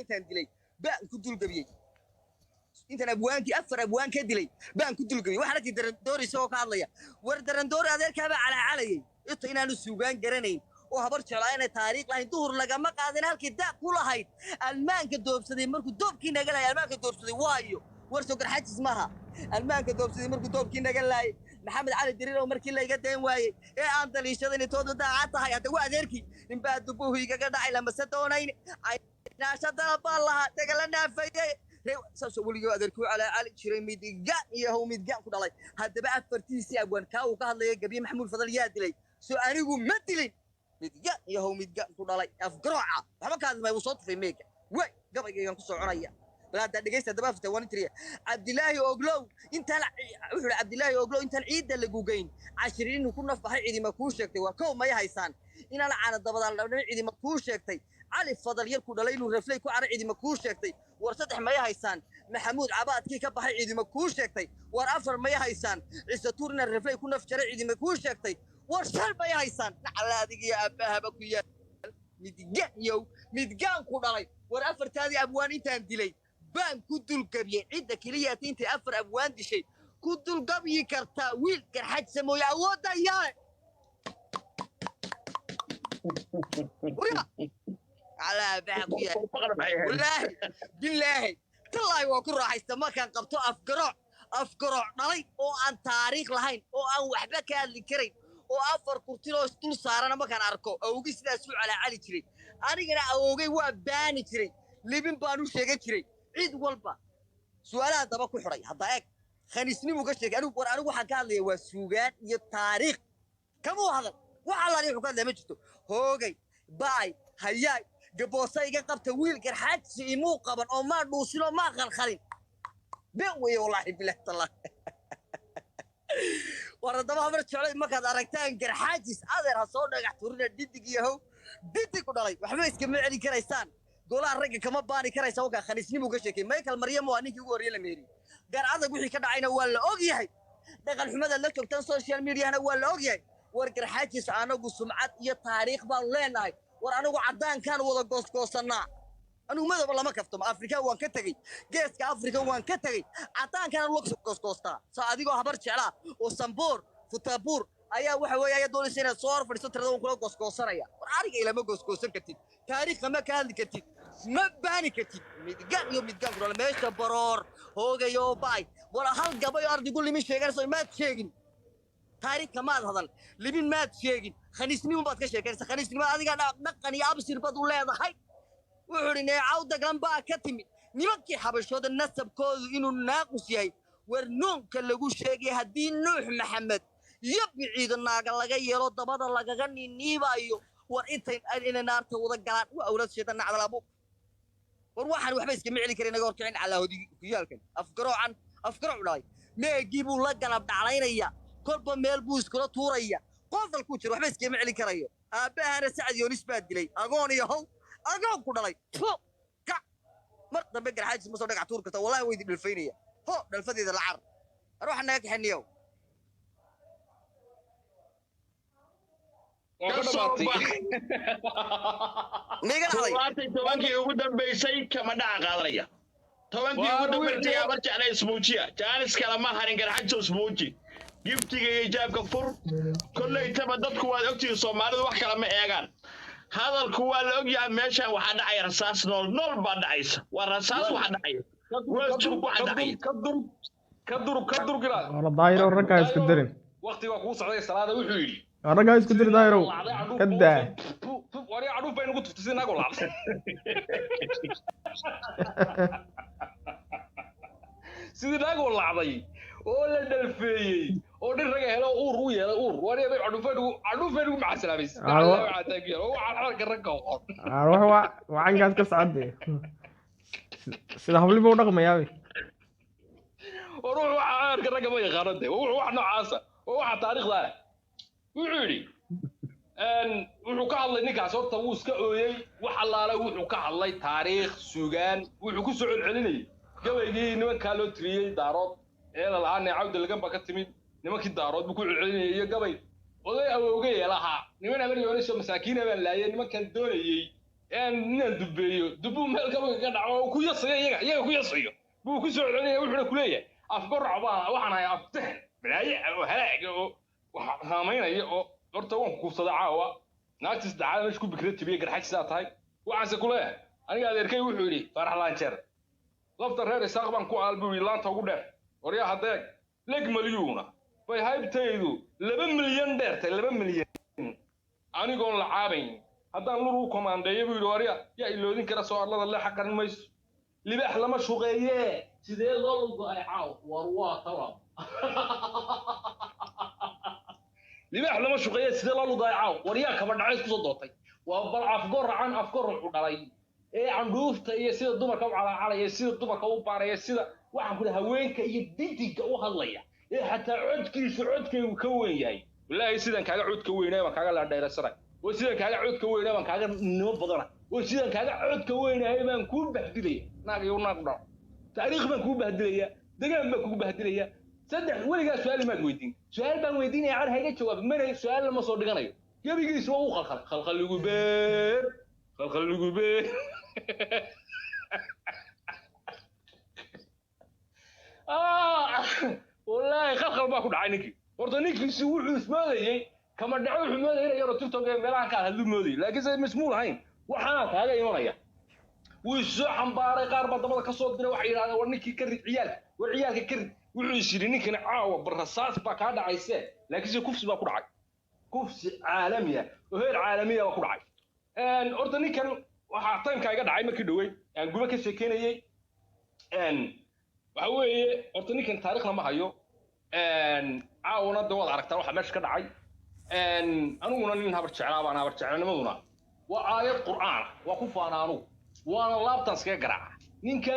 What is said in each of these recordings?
intaan dilay baan ku dulgabiyey intaan abwaankii afar abwaan ka dilay baan ku dulgabiyey waxaan arkay darandoori isagoo ka hadlaya war darandoori adeerkaaba calaacalayay inta inaanu suugaan garanayn oo habar jeclaa inay taariikh lahayn duhur lagama qaadin halkii daa ku lahayd almaanka doobsaday markuu doobkii naga laayay almaanka doobsaday waayo war soo garxajis maaha almaanka doobsaday markuu doobkii naga laayay maxamed cali diriir oo markii la iga dayn waayey ee aan daliishaday inay tooda daacad tahay hadda waa adeerkii ninbaa dubuhu igaga dhacay lamase doonayn naasha dalab baa lahaa dagala naafayey saasoo weligoo adeerkuu calaacali jiray midgaan iyo how midgaan ku dhalay haddaba afartiisii abwaan kaa uu ka hadlaya gabiye maxamuud fadal yaa dilay soo anigu ma dilin midgaan iyo how midgaan ku dhalay afgarooca waxba ka hadlimay wuu soo tufay meega way gabaygan ku soconaya bal hadda dhegaysta daba afta waan tiriya cabdilaahi oglow intaan wuxuu cabdilaahi oglow intaan ciidda lagu geyn cashiriin ku nafbahay ciidima kuu sheegtay waa kow may haysaan inaan caana dabadaan dhabdhan ciidima kuu sheegtay cali fadal yar ku dhalay inuu raflay ku cara ciidima kuu sheegtay war saddex may haysaan maxamuud cabaadkii ka baxay ciidima kuu sheegtay war afar may haysaan ciise tuurina raflay ku naf jaray ciidima kuu sheegtay war shan may haysaan nacala adigiyo aabahaba ku yaal midgaan ku dhalay war afartaadii abwaan intaan dilay baan ku dulgabiyey cidda keliya intay afar abwaan dishay ku dulgabyi kartaa wiil garxaj samooye awoodda yaale على بحكي والله بالله تلاي وكل راح يستمر كان قبطه أفقرع نلي أو عن تاريخ لهين أو عن وحبة كان ذكرين أو أفر كرتيلو استول صار أنا ما كان أركو أو جس نسوي على علي تري أنا كنا أو جي وباني تري لبين بانو شيء تري عيد والبا سؤالات دبا كل حري هذاك خليني سنين مقشة أنا وحكى لي وسوقان التاريخ كم هو هذا وعلى اللي حكى لي مجتو هوجي باي هياي جبوسايق قبت ويل كرحات سيمو قبل أو ما دوسلو ما خلخلين بوي والله بالله الله ورد ما مرت علي ما كان أركتان كرحاتيس هذا رصون قحتورنا ديدك يهو ديدك ودلي وحماس كمل علي كريستان دولار رجع كم باني كريس وكا خليني مقشكي مايكل مريم وانيك يقول ريلا ميري قال هذا وحي كذا عينه ولا أوجي دخل حمد اللي تكتب سوشيال ميديا أنا ولا أوجي وركرحاتيس أنا قصمعت يا تاريخ بالله وأنا وعدان كان وضع قوس-قوسنا أنا ماذا والله ما كفتم أفريقيا وان كتغي جيسك أفريقيا وان كتغي عدان كان الوقت قوس-قوسنا سأديقو حبرت على وصنبور فتابور أيا وحوي أيا دولي سينا صور فريسو تردون كلو قوس-قوسنا يا وعارق إلا ما قوس-قوسن كتير تاريخ ما كان كتير ما باني كتير ميدقان يوم ميدقان كرولا ميشا برور هوغا يو باي ولا هل قبا يارد يقول لي مش شيئا سوي ما تشيقن تاريخ كمان هذا لبين ما تشيقن خنيسني ما بعد كشيء كرس خنيسني ما أديك أنا نقني أبصر بدو لا ضحي وحرني عودة جنبا كتمي نمكي حبش هذا النسب كود إنه ناقص ياي ورنون كلجو شيء هدين نوح محمد يبي عيد الناقة لقى يرد بدل لقى غني نيبايو ورئتين إلى نار توضع جلان وأولاد شيطان على أبوك وروحان وحبيس كمي علي كرينا جور كعين على هدي كيالكن أفكروا ولاي ما يجيبوا لك أنا بدعلينا إياه كل بميل بوس كل طورية قفل كوتر وحبيس كمي علي كريو أبا أنا سعد يونس باد لي أغوني يهو أغون كودلي كا مرت بقر حاجة مصدق عطور كتا والله ويدي بالفينية هو بالفدي ذا العرض أروح أنا حنيو tobankii ugu dambeysay kama dhaca qaadanaya tobankii ugu dambeysay abar jeclay isbuujiya jaanis kala ma harin garxajo isbuuji giftiga iyo jaabka fur kolley taba dadku waad ogtihiin Soomaalidu wax kala ma eegaan hadalku waa la ogyahay meeshan waxa dhacay rasaas nool baa dhacaysa waa rasaas waxa dhacay kadur gira wala daayiro ragga isku dirin waqtiga ku socday salaada wuxuu yiri ragga isku dir daayiro kada wari adu bay nagu tuftisay nago laabsan sidii nago laabay oo la dalfeeyay oo dhir raga helo uur u yeelay uur wari bay adu faydu ma salaamays waxa taageero waxa ragga waxaan gaas ka sacday sida hablibo dhaqmayaa وروح عارك الرقم ما يقارنته وروح نوعاسه وروح تاريخه وعيري wuxuu ka hadlay ninkaas horta wuu iska ooyay wax allaale wuxuu ka hadlay taariikh suugaan wuxuu ku soo celcelinay gabaygii nimanka loo tiriyay daarood ee la lahaanay cawda laga baka timid nimankii daarood buu ku celcelinay iyo gabay oday awowga yeelaha niman abar yoonayso masaakiin baan laayay nimankan doonayay inaan dubeeyo dubu meel kaba ka dhaco ku yasayo iyaga ku yasayo buu ku soo celinaya wuxuu ku leeyahay afgorc baa waxaan ahay aftahan balaaye oo halaag oo waxa raameynaya oo horta waan ku kufsada caawa naagtis dacada meesha ku bikra tibiye garxajisa tahay waxaase ku leeyahay aniga adeerkay wuxuu yidhi farax laanjeer lafta reer isaaq baan ku aalbuwi laanta ugu dheer waryaa hadeeg leg malyuuna bay haybtaydu 2 milyan dheertay 2 milyan anigoon la caabayn haddaan luru komandeeyo buu yidhi waryaa yaa iloodin kara soo arlada le xaqarin mayso libaax lama shuqeeye sidee loo lugo ay caaw war waa talab libaax lama shuqeeye sidee loo lugo ay caaw waryaa kaba dhacays kusoo doortay waa bal afgoracan afgoracu dhalay ee candhuufta iyo sida dumarka u calacalaya sida dumarka u baaraya sida waxaan ku dhahay haweenka iyo didiga u hadlaya ee xataa codkiisu codkaygu ka weyn yahay wallaahi sidan kaaga codka weynaa baan kaaga la dheeraysanay oo sidan kaaga codka weynaa baan kaaga nimo badana oo sidan kaaga codka weynaa baan ku bahdilay naag iyo naag dhaw taariikh baan ku bahdilaya degaan baan ku bahdilaya saddex weligaa su'aal ma weydiin su'aal baan weydiinaya ar hayga jawaab mana su'aal lama soo dhiganayo gabigiisu waa u khalkhaligu beer khalkhaligu beer والله خلخل باكو دعay ninkii horta ninkiisi wuxuu ismoolayay kama dhaco wuxuu moodayay inay yaro TikTok ee meelaha ka hadlu mooday laakiin say mas'uul ahayn waxaan kaaga imanaya wuu soo xambaaray qaar badamada ka soo diray waxa yiraahdeen war ninkii ka rid ciyaal war ciyaalka ka rid wuxuu isiri ninkan caawa barasaas baa ka dhacayse laakiin si kufsi baa ku dhacay kufsi caalami ah oo heer caalami ah ku dhacay horta ninkan waxa taymka iga dhacay markii dhawey aan guba ka sheekeynayay waxa weeye horta ninkan taariikhna ma hayo caawna dawad aragtaa waxa meesha ka dhacay anuguna nin habar jeclaa baan habar jeclanimaduna waa aayad qur'aan waa ku faanaanu waana laabtan iskaga garaaca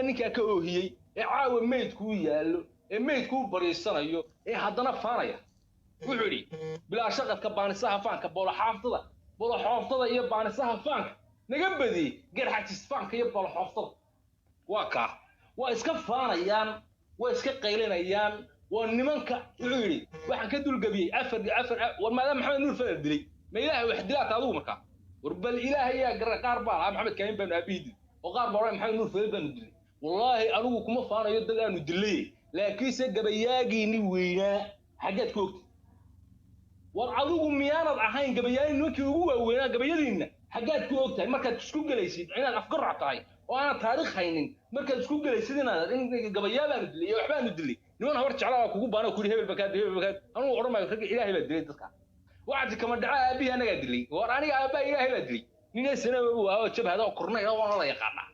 ninka ka oohiyey ee caawa meydku yaalo ee meydku bariisanayo ee haddana faanaya wuxuu yidhi bilaa shaqadka baanisaha faanka bolo xooftada iyo baanisaha faanka naga badiyey garxajis faanka iyo bolo xooftada waa kaa waa iska faanayaan waa iska qaylinayaan waa nimanka wuxuu yidhi waxaan ka dulgabiyey afar war maadaama maxamed nuur fadal dilay ma ilaahay wax dilaata adigu markaa war bal ilaahay yaa qaar baa lahaa maxamed kaamin baanu aabihi oo qaar baa maxamed nuur fadal baanu dilay wallaahi anigu kuma faanayo dad aanu dilay laakiinse gabayaagiini weynaa xaggeed ku ogtay war adigu miyaanad ahayn gabayaagii nimankii ugu waaweynaa gabayadiinna xaggeed ku ogtahay markaad isku gelaysid inaad afgarac tahay oo aanad taariikh haynin markaad isku gelaysid inaad gabayaabaan dilay iyo waxbaanu dilay niman habar jeclaa kugu baano kuri hebel bakaad anugu odhan maayo ragga ilaahay baa dilay dadka waxaad kama dhaca aabihi anagaa dilay war aniga aabaa ilaahay baa dilay ninay sanaba waa jabhada oo kornay oo waana la yaqaanaa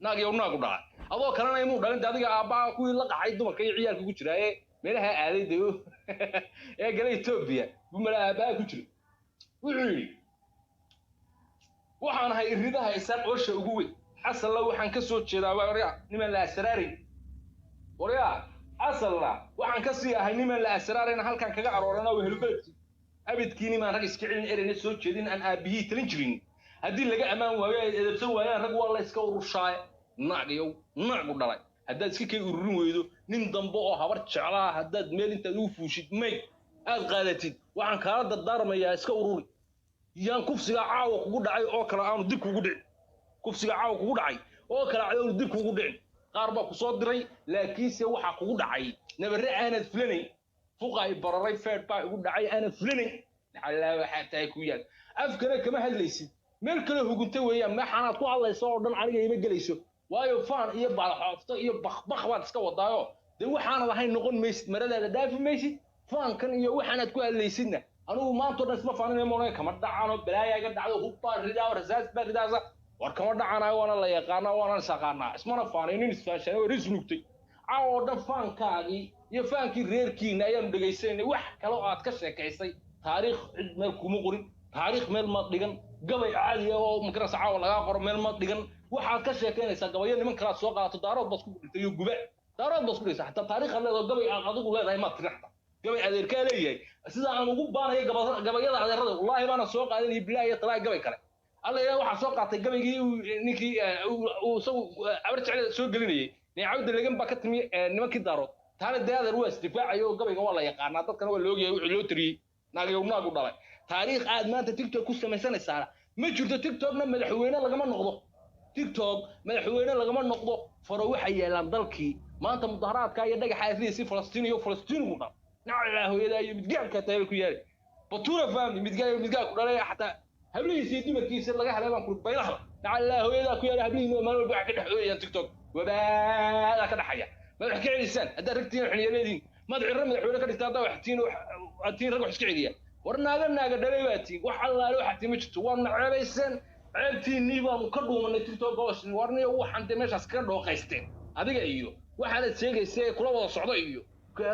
naag iyo naag u dhalay adoo kalena imuu dhalin adiga aabaa kuwii la qaxay dumarka iyo ciyaalka ku jira ee meelaha aaday dayo ee galay Ethiopia bumala aabaa ku jira wuxuu yidhi waxaan ahay iridaha isaan oosha ugu weyn asalla waxaan ka soo jeedaa waryaa niman la asraari waryaa asalla waxaan ka sii ahay niman la asraarina halkan kaga aroorana oo helbeedki abidkiini maan rag iska cilin ereyna soo jeedin aan aabihii talin jirin haddii laga amaan waayo ay edebsan waayaan rag waa la iska urushaay naagiyow naagu dhalay haddaad iska kay ururin weydo nin dambe oo habar jeclaa haddaad meel intaad ugu fuushid mayd aad qaadatid waxaan kaala dardaarmayaa iska ururi yaan kufsiga caawa kugu dhacay oo kale aanu dib kugu dhicin kufsiga caawa kugu dhacay oo kale aanu dib kugu dhicin qaar baa ku soo diray laakiinse waxa kugu dhacay nabarre aanad filanay fuqay bararay feed baa ugu dhacay aanad filanay alla waxa tahay ku yaal afkana kama hadlaysid meel kale hugunta weeyaan maxaanaad ku hadlayso oo dhan aniga ima gelayso waayo faan iyo baalxoofto iyo bakbak baad iska wadaayo dee waxaanad ahayn noqon maysid maradaada dhaafi maysid faankan iyo waxaanad ku hadlaysidna anugu maanta oo dhan isma faaninayo moonay kama dhacano balaaya iga dhacdo hubbaa ridaa rasaas baa ridaasa war kama dhacanayo waana la yaqaanaa waana isaqaanaa ismana faanaynin isfaashanay oo ris nugtay caawa oo dhan faankaagii iyo faankii reerkiina ayaanu dhegaysanay wax kale oo aad ka sheekaysay taariikh cid meel kuma qorin taariikh meel ma dhigan gabay caadi ah oo magarasa caawa lagaa qoro meel ma dhigan waxaad ka sheekaynaysaa gabayo niman kalaad soo qaadato daarood baad ku dhintay iyo guba daarood baad ku dhintay xataa taariikh leedo gabay aad adigu leedahay ma tirixda gabay adeerkaa leeyahay sida aan ugu baanayo gabayada adeerada wallaahi baana soo qaadanay bilaahi iyo talaa gabay kale alla ilaahay waxa soo qaatay gabaygii ninkii uu soo abar jecel soo gelinayay neecawda lagan baa ka timi nimankii daarood taana deedaar waa isdifaacayo gabayga waa la yaqaanaa dadkana waa la ogyahay wixii loo tiriyey naagu dhalay taariikh aad maanta TikTok ku samaysanaysaa ما جرت تيك توك مدحوينه لغما نقضو تيك توك مدحوينه لغما نقضو فرو waxay yeelan dalkii maanta mudaharaadka iyo dhagaxa si Falastiin iyo Falastiin ugu dhaq nacaa hooyada iyo midgaanka taay ku yaari batura faami midgaanka ku dhalay xataa hablihiisa dumarkiisa laga helay baan ku baylaha nacaa hooyada ku yaari hablihiisa meel walba ka dhaxooyaan TikTok wabaa ka dhaxaya ma wax ka celisan hadda ragtiin xiliyadii madaxweyne madaxweyne ka dhigtaa waxtiin rag wax iska celiya warnaaga dhaleebaati wax allaale waxa timi jirto waa naceebaysan ceebtiinii baan ka dhuumanay TikTok goos warniyo waxaan de meeshaas ka dhooqaysteen adiga iyo waxaad sheegaysay kula wada socdo iyo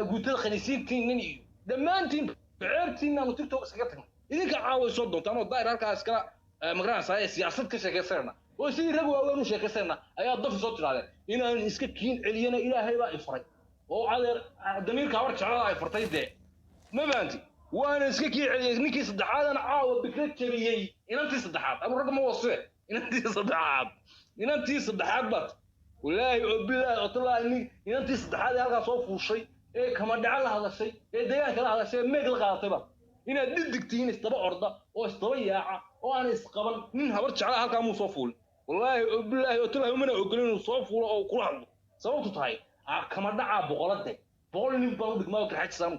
guutada khaniisiintiin iyo dhammaantiin ceebtiina aan TikTok iska tagno idinka caaway soo doontaan oo daayir halkaas kala magaraanaysa siyaasad ka sheekaysana oo sidii rag waaweyn u sheekaysana ayaa daf soo tiraadeen inaan iska kiin celiyana ilaahay baa ifray oo adeer damiirka war jeclada ay fartay de ma baanti وانا اسكي علي نيكي صدحات انا عاود بكرت جبيي ان انت صدحات ابو رقم وصيه ان انت صدحات بات والله بالله طلع اني ان انت صدحات halka soo fuushay ee kama dhacal hadashay ee deegaanka la hadashay meeg la qaatayba ina digdigtiin istaba orda oo istaba yaaca oo aan isqaban nin habar jecel halka muu soo fuul wallahi billahi طلع mana ogolin inuu soo fuulo oo kula hadlo sababtu tahay kama dhaca boqolade boqol nin baan dhigmaa ka xajsan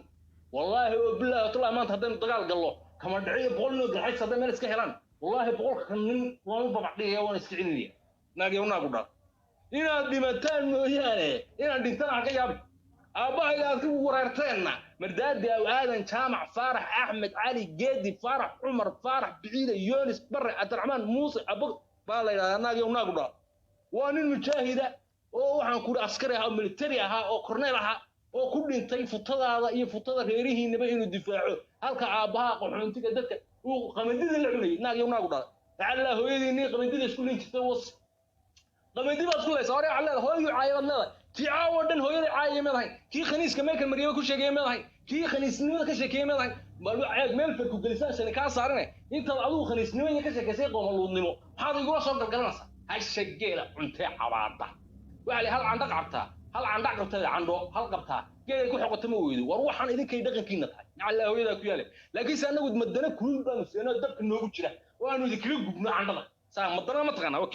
والله بالله طلع ما انت هدين دغال قالو كما دحي بقول له دحي صدى مeel iska helan والله بقول كنن waan babacdiya waan iska ciliniya naag iyo naag u dhaa inaad dhimataan mooyaane inaad dhintaan ka yaab aabahay aad ku wareerteena mardaadi aw aadan jaamac faarax axmed cali geedi faarax umar faarax biida yoonis barre abdurrahmaan muuse abu baa la yiraahdaa naag iyo naag u dhaa waa nin mujaahida oo waxaan ku askari ahaa military ahaa oo korneel ahaa oo ku dhintay futadaada iyo futada reerihiinaba inuu difaaco halka aabaha qaxoontiga dadka uu qamadida la cunay naag iyo naag u dhaa Allah hooyadii qamadida isku leeyay was qamadida isku leeyay sawir Allah hooyo caayad leedahay tii caawadan hooyada caayay meelahay kii khaniiska meelkan mariyo ku sheegay meelahay kii khaniisnimada ka sheekay meelahay bal caad meel fa ku galisan shan ka saaranay inta adigu khaniisnimada ka sheekaysay qoomaluudnimo maxaad igu soo galgalanaysaa hashageela cuntay cabaada waxa hal candaq qabtaa hal candaq qabtaa cando hal qabtaa geey ku xoqoto ma weydo war waxaan idinkay dhaqankiina tahay Allah hooyada ku yaale laakiin saanagu madana kulul baan seenaa dabka noogu jira waanu idinkaga gubno candada saa madana ma taqana oo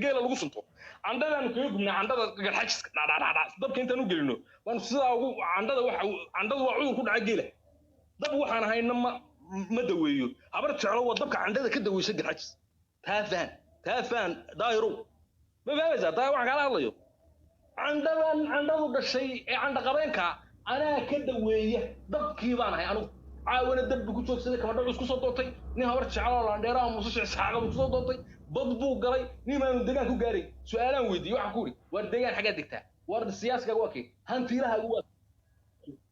geela lagu sunto candadaan kaga gubno candada garxajiska dabka intaan u gelino waan sidaa ugu candada waa cudur ku dhaca geela dab waxaan hayna ma daweeyo habar jeclo waa dabka candada ka daweysa garxajis taafaan daayiro ma fahmaysaa taa wax kala hadlayo عندنا دشي عند قبينكا أنا كده ويا دبكي بانه أنا عاون الدب كنت سيدك ما دعوس كسر دوتي نها ورش على الأنديرة ومصيش سحاجة كسر دوتي بضبو قري نما من دجاج كجاري سؤالا ودي وحكوري ورد حاجات دكتور ورد السياسة جواكي هنتي لها جواك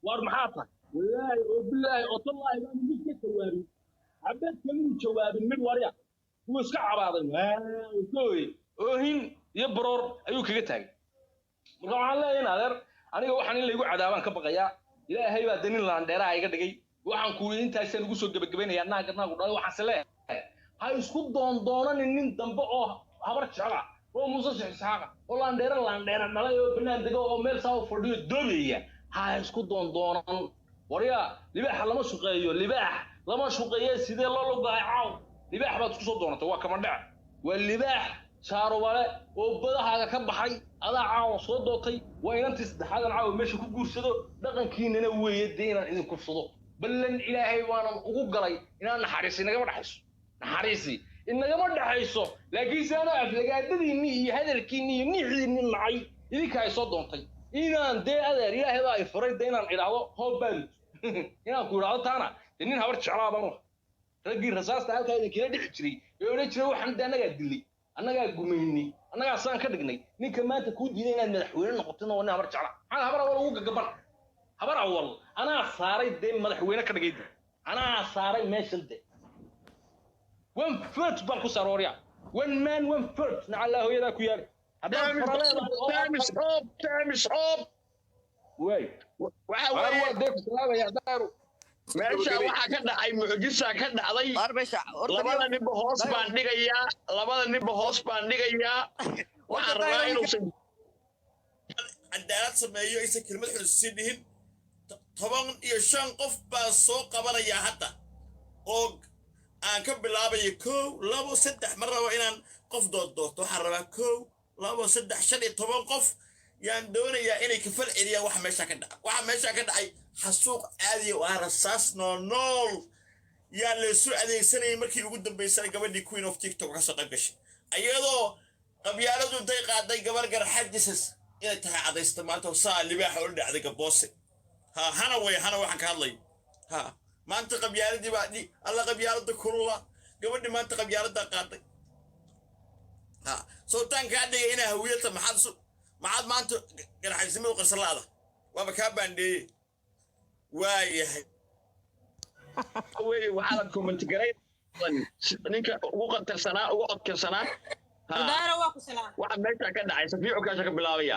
ورد محاطة والله وبالله والله ما نجيك تواري عبد كمين شواب من وريا وسكع بعضهم وكوي وهين يبرر أيوك جتاعي marka waxaan leeyahay adeer aniga waxaan in la igu cadaabaan ka baqayaa ilaahay baa danin laan dheeraha iga dhigay waxaan ku intaas lagu soo gabagabeynaya naaga u dhaay waxaan saleeyahay ha isku doonan nin dambe oo habar jecla oo muuse saxaaqa oo laan dheera nalay oo banaan dego oo meel saaw fadhiyo doonaya ha isku doonan wariya libaax lama shaqeeyo sidee loo lugay caaw libaax baad isku soo doonatay waa kama dhac waa libaax شاروبالة وبدها كبحي هذا عاو صدوتي وين تستحق العاو ماشي كجورسدو دقن كيننا ويدينا إذا كفصدو بلن إلهي وانا أقولي إن أنا حارسي نجمع حيس حارسي إن نجمع حيسو لكن سأنا أفلقات دي هذا الكيني نحذي من معي إذا كاي صدوتي إن ده هذا إلهي ذا يفرد دينا العلاوة هو بند إن أقول هذا تانا إنين هبرت شعلا بنو رجي رصاص تعال كذا كذا دحشري يقول لك شو حمد أنا قاعد لي أنا قوميني أنا أصلاً كدقني نيك ما تكون دينا مدحوين نقطنا وأنا هبر شعلا أنا هبر أول وجه قبر هبر أول أنا صاري دين مدحوين كدقيد أنا صاري ماشي ده وين فرت بالكو سروريا وين مان وين فرت نعلاه يدا كياري تامس حب وي وعوي ديك سلامة يا دارو meesha waxa ka dhacay mucjisa ka dhacday labada nin hoos baan dhigayaa waxaan rabaa inuu cadaalad sameeyo aysan kelmad xusuusin dhihin 15 qof baa soo qabanaya hadda oo aan ka bilaabayo 1 2 3 mar rabo inaan qof doorto waxaan rabaa 1 2 3 15 qof yaan doonayaa inay ka fal celiyaan waxa meesha ka dhacay waxa meesha ka dhacay xasuuq caadi oo rasaas nool yaa la soo adeegsanayay markii ugu dambeysay gabadhii Queen of TikTok ka soo qayb gashay ayadoo qabyaaladu day qaaday gabar garxajisas inay tahay cadaysta maanta saa libaax oo dhacday gaboose hana waxaan ka hadlay maanta qabyaaladii baa alla qabyaalada kulula gabadhii maanta qabyaalada qaaday sultaan ka dhigay inay hawiyada maxaad maanta garxajisnimada qarsalaada waaba ka baandheeyay waayahay waxaa la comment garay ninka ugu qatarsanaa ugu codkarsanaa daara waa ku salaam waxa meesha ka dhacay safiicu kaasha ka bilaabaya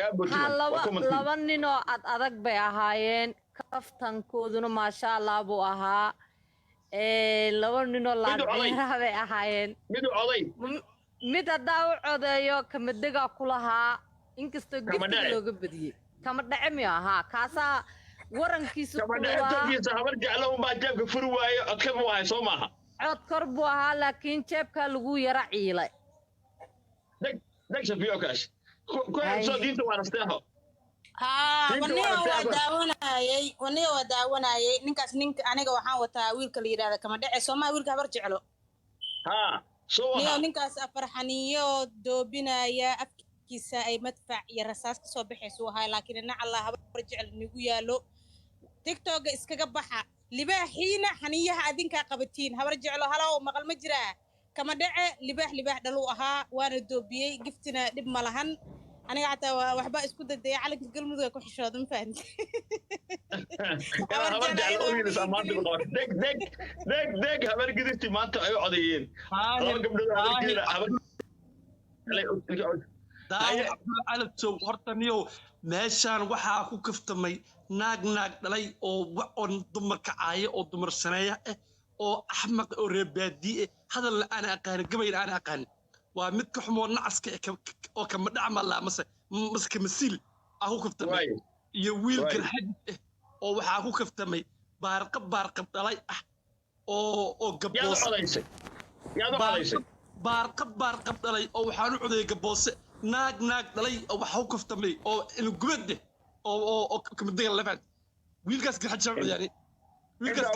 laba nin oo adag bay ahaayeen kaftankooduna maasha allah buu ahaa laba nin oo laadheeraha bay ahaayeen mid haddaa u codeeyo kamadagaa ku lahaa inkastoo giftiga looga badiyey kama dhace miyo ahaa kaasaa warankiisa habar jeclo unbaa jeebka furi waaye codkar buu ahay soo maaha cod kor buu ahaa laakiin jeebkaa lagu yara ciilay deg safiyo kaash ku soo diinta waa nasteexo waniga waa daawanayay ninkaas ninka aniga waxaan wataa wiilka la yidhahda kama dhace soomaa wiilka habar jeclo ninkaas afarxaniyo doobinaya afkiisa ay madfac iyo rasaas ka soo baxaysu ahaa laakiin dhinaca allah habar jecel nigu yaalo tiktoka iskaga baxa libaaxiina xaniyaha adinkaa qabatiin habar jeclo halow maqal ma jiraa kama dhace libaax dhaluu ahaa waana doobiyey giftina dhib ma lahan aniga xataa waxba isku dadaya calanka galmudug ku xishooda ma fahamti deg habar gidibti maanta ay codeeyeen laba gabdhood calabtow horta niyow meeshaan waxaa ku kaftamay naag dhalay oo dumar kacaaya oo dumar saneeya ah oo axmaq oo reebaadii ah hadalna aan aqaanin gabayna aan aqaanin waa mid ka xumoo nacaska oo kama dhacma laa mase kamasiil ah ku kaftamay iyo wiil garxajis ah oo waxaa ku kaftamay baarqab dhalay ah oo gaboose baarqab dhalay oo waxaan u codeeyay gaboose naag dhalay oo waxa ku kaftamay oo ilgubade oo kamadaga lafad wiilkaas garxajis aan ciyaari wiilkaas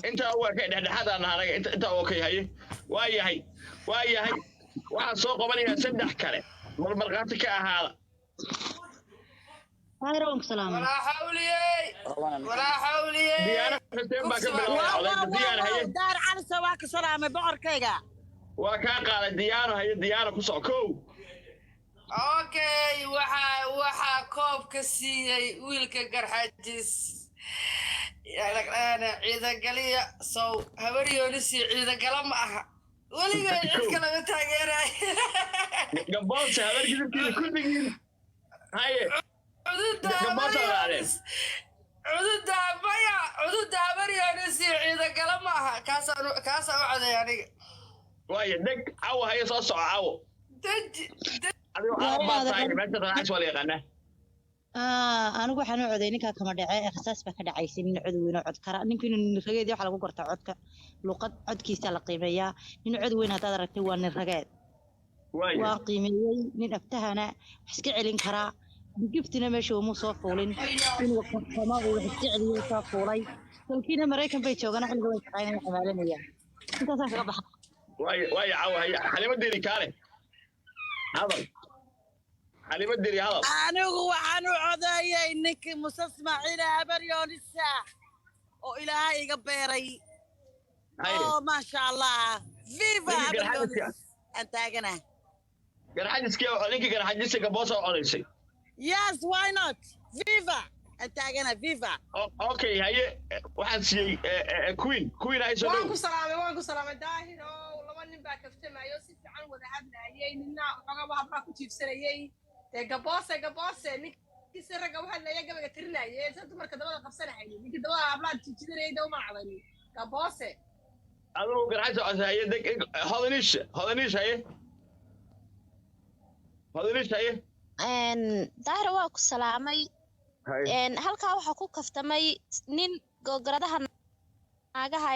inta waa ka dhexdhexaadaan anaga inta oo kay haye waayahay waxaan soo qabanayaa 3 kale marmarqaati ka ahaada ولا حولي ديانا حسين باك ديانا هي دار على سواك سلام بقر كيغا وكان قال ديانا كسو كو اوكي وحا كوب كسيي ويلك قرحجس يعني انا عيدا قليا سو هبريو نسي عيدا قلم اها وليغا عيد كلام تاغيراي قبوس هبريو كده كل هاي عدود هبريو نسي عيدا قلم اها كاسا وعدا يعني واي دق عو هي صوص عو دج anigu waxaan u coday ninka kama dhacay rasaas ba ka dhacaysay nin cod weyn oo cod kara ninkiina rageed waxa lagu gartaa codka luqad codkiisa la qiimeeyaa nin cod weyn hadaad aragtay waa nin rageed waa qiimeeyay nin aftahana wax iska celin karaa giftina meesha uu soo fuulin inuu kama uu wax iska celiyo soo fuulay dalkiina Mareykan bay joogaan xilliga way shaqaynayaan xamaalanayaan intaas ka baxa واي عو هي حليمة ديري كاره هذا حليمة ديري هذا أنا وعنو عضايا إنك مستسمع إلى بريون الساعة وإلى هاي قبيري أوه ما شاء الله فيفا بريون أنت أجنه قال حاجة سكيو لينك قال حاجة سكيو بوسة ولا شيء يس واي نوت فيفا أنت أجنه فيفا أوكي هاي واحد شيء كوين هاي سلو وانكو سلامة داهر nin baa kaftamayo si fiican wada hadlayay nina xogaa waxba ku jiifsanayay gaboose ninkii raga waxa la yaga tirinayay sababta marka dabada qabsanayay ninkii dabada hablaad jijidanayay daw ma cadani gaboose adoo garaajo asaayay hadanish hay فضليش ايه daahir waa ku salaamay halkaa waxaa ku kaftamay nin gogoradaha naagaha